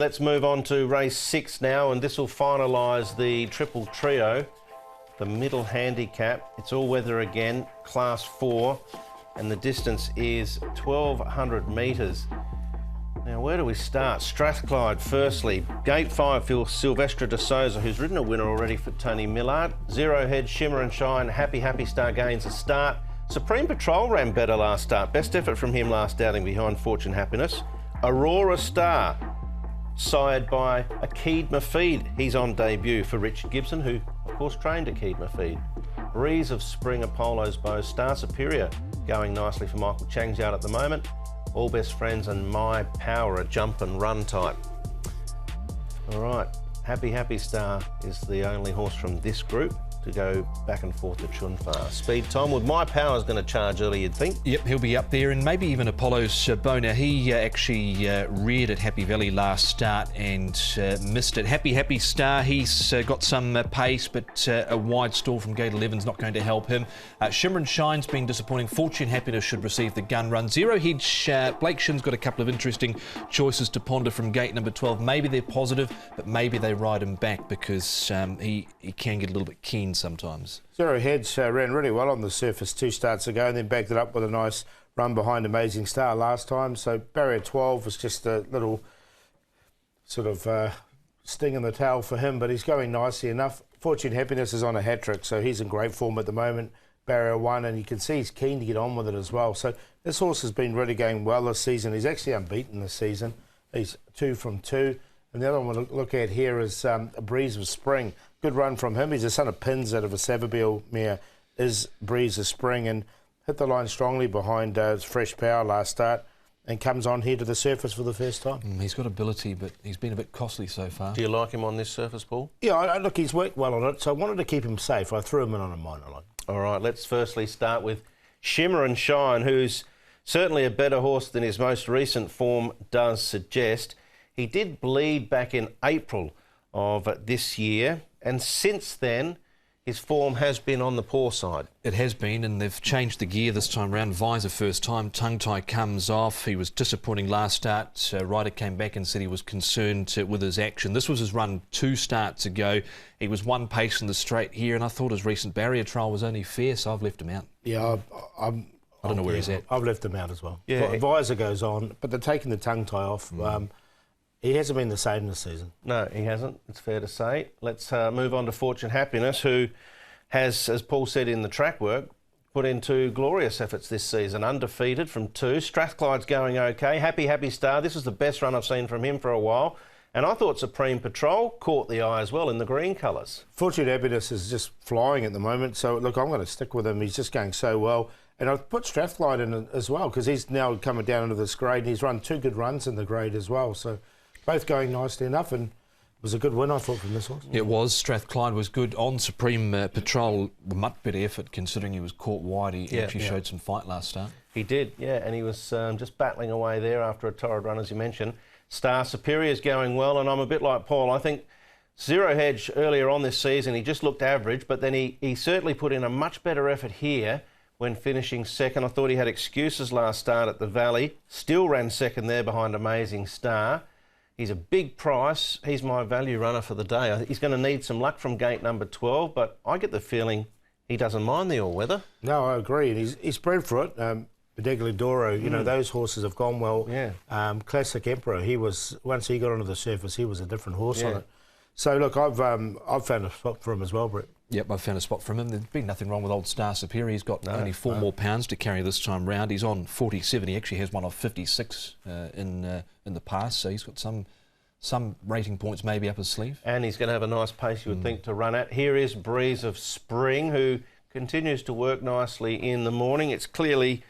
Let's move on to race 6 now, and this will finalise the triple trio, the middle handicap. It's all weather again, class 4, and the distance is 1,200 metres. Now, where do we start? Strathclyde, firstly. Gate 5 for Silvestre de Souza, who's ridden a winner already for Tony Millard. Zero Head, Shimmer and Shine, Happy Star gains a start. Supreme Patrol ran better last start. Best effort from him last outing behind Fortune Happiness. Aurora Star, sired by Akeed Mafeed. He's on debut for Richard Gibson, who, of course, trained Akeed Mafeed. Breeze of Spring, Apollo's Bow. Star Superior going nicely for Michael Chang's out at the moment. All Best Friends and My Power, a jump and run type. All right, Happy Star is the only horse from this group to go back and forth to Chunfar. Speed time, with My Power is going to charge early, you'd think. Yep, he'll be up there, and maybe even Apollo's Bow. Now, he actually reared at Happy Valley last start and missed it. Happy Star, he's got some pace, but a wide stall from gate 11's not going to help him. Shimmer and Shine's been disappointing. Fortune Happiness should receive the gun run. Zero Head, Blake Shin's got a couple of interesting choices to ponder from gate number 12. Maybe they're positive, but maybe they ride him back because he can get a little bit keen sometimes. Zero Heads ran really well on the surface 2 starts ago and then backed it up with a nice run behind Amazing Star last time. So barrier 12 was just a little sort of sting in the tail for him, but he's going nicely enough. Fortune Happiness is on a hat-trick, so he's in great form at the moment. Barrier 1, and you can see he's keen to get on with it as well. So this horse has been really going well this season. He's actually unbeaten this season. He's 2 from 2. And the other one we'll look at here is a Breeze of Spring. Good run from him. He's a son of Pins out of a Savabeel mare, is Breeze of Spring, and hit the line strongly behind Fresh Power last start and comes on here to the surface for the first time. He's got ability, but he's been a bit costly so far. Do you like him on this surface, Paul? Yeah, look, he's worked well on it, so I wanted to keep him safe. I threw him in on a minor line. All right, let's firstly start with Shimmer and Shine, who's certainly a better horse than his most recent form does suggest. He did bleed back in April of this year, and since then, his form has been on the poor side. It has been, and they've changed the gear this time round. Visor first time, tongue tie comes off. He was disappointing last start. Ryder came back and said he was concerned with his action. This was his run 2 starts ago. He was 1 pace in the straight here, and I thought his recent barrier trial was only fair, so I've left him out. Yeah, I don't know where he's at. I've left him out as well. Yeah, Visor goes on, but they're taking the tongue tie off. He hasn't been the same this season. No, he hasn't. It's fair to say. Let's move on to Fortune Happiness, who has, as Paul said in the track work, put into glorious efforts this season. Undefeated from 2. Strathclyde's going okay. Happy Star. This is the best run I've seen from him for a while. And I thought Supreme Patrol caught the eye as well in the green colours. Fortune Happiness is just flying at the moment. So, look, I'm going to stick with him. He's just going so well. And I've put Strathclyde in as well because he's now coming down into this grade. And he's run 2 good runs in the grade as well. So both going nicely enough, and it was a good win, I thought, from this horse. It was. Strathclyde was good on Supreme Patrol. Much better effort considering he was caught wide. He actually showed some fight last start. He did, yeah, and he was just battling away there after a torrid run, as you mentioned. Star Superior's going well, and I'm a bit like Paul. I think Zero Hedge earlier on this season, he just looked average, but then he certainly put in a much better effort here when finishing second. I thought he had excuses last start at the Valley. Still ran second there behind Amazing Star. He's a big price. He's my value runner for the day. I think he's going to need some luck from gate number 12, but I get the feeling he doesn't mind the all-weather. No, I agree. And he's bred for it. Bedegli Doro, you know, those horses have gone well. Yeah. Classic Emperor, once he got onto the surface, he was a different horse on it. So, look, I've found a spot for him as well, Brett. Yep, I've found a spot for him. There's been nothing wrong with old Star Superior. He's got only 4 more pounds to carry this time round. He's on 47. He actually has one of 56 in the past, so he's got some rating points maybe up his sleeve. And he's going to have a nice pace, you would think, to run at. Here is Breeze of Spring, who continues to work nicely in the morning. It's clearly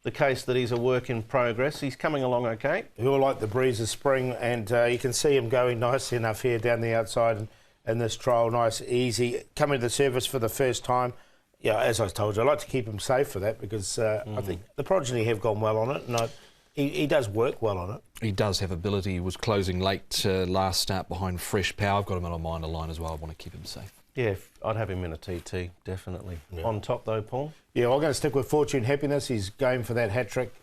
the case that he's a work in progress. He's coming along okay. He'll like the Breeze of Spring, and you can see him going nicely enough here down the outside in this trial. Nice, easy, coming to the surface for the first time. Yeah, as I told you, I like to keep him safe for that because I think the progeny have gone well on it, and he does work well on it. He does have ability. He was closing late last start behind Fresh Power. I've got him on a minor line as well. I want to keep him safe. Yeah, I'd have him in a TT, definitely. Yeah. On top though, Paul? Yeah, I'm going to stick with Fortune Happiness. He's going for that hat-trick.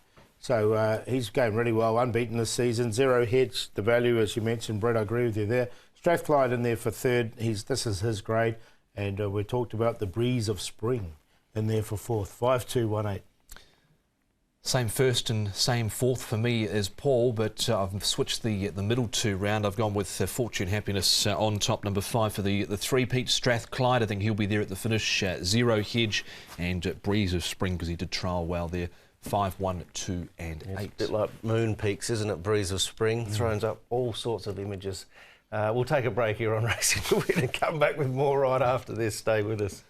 So he's going really well, unbeaten this season, 0 hedge. The value, as you mentioned, Brett, I agree with you there. Strathclyde in there for third. This is his grade. And we talked about the Breeze of Spring in there for fourth, 5-2-1-8. Same first and same fourth for me as Paul, but I've switched the middle two round. I've gone with Fortune Happiness on top, number 5 for the three-peat. Strathclyde, I think he'll be there at the finish. 0 hedge and Breeze of Spring, because he did trial well there. 5, 1, 2 and 8. It's a bit like Moon Peaks, isn't it? Breeze of Spring throws up all sorts of images. We'll take a break here on Racing to Win and come back with more right after this. Stay with us.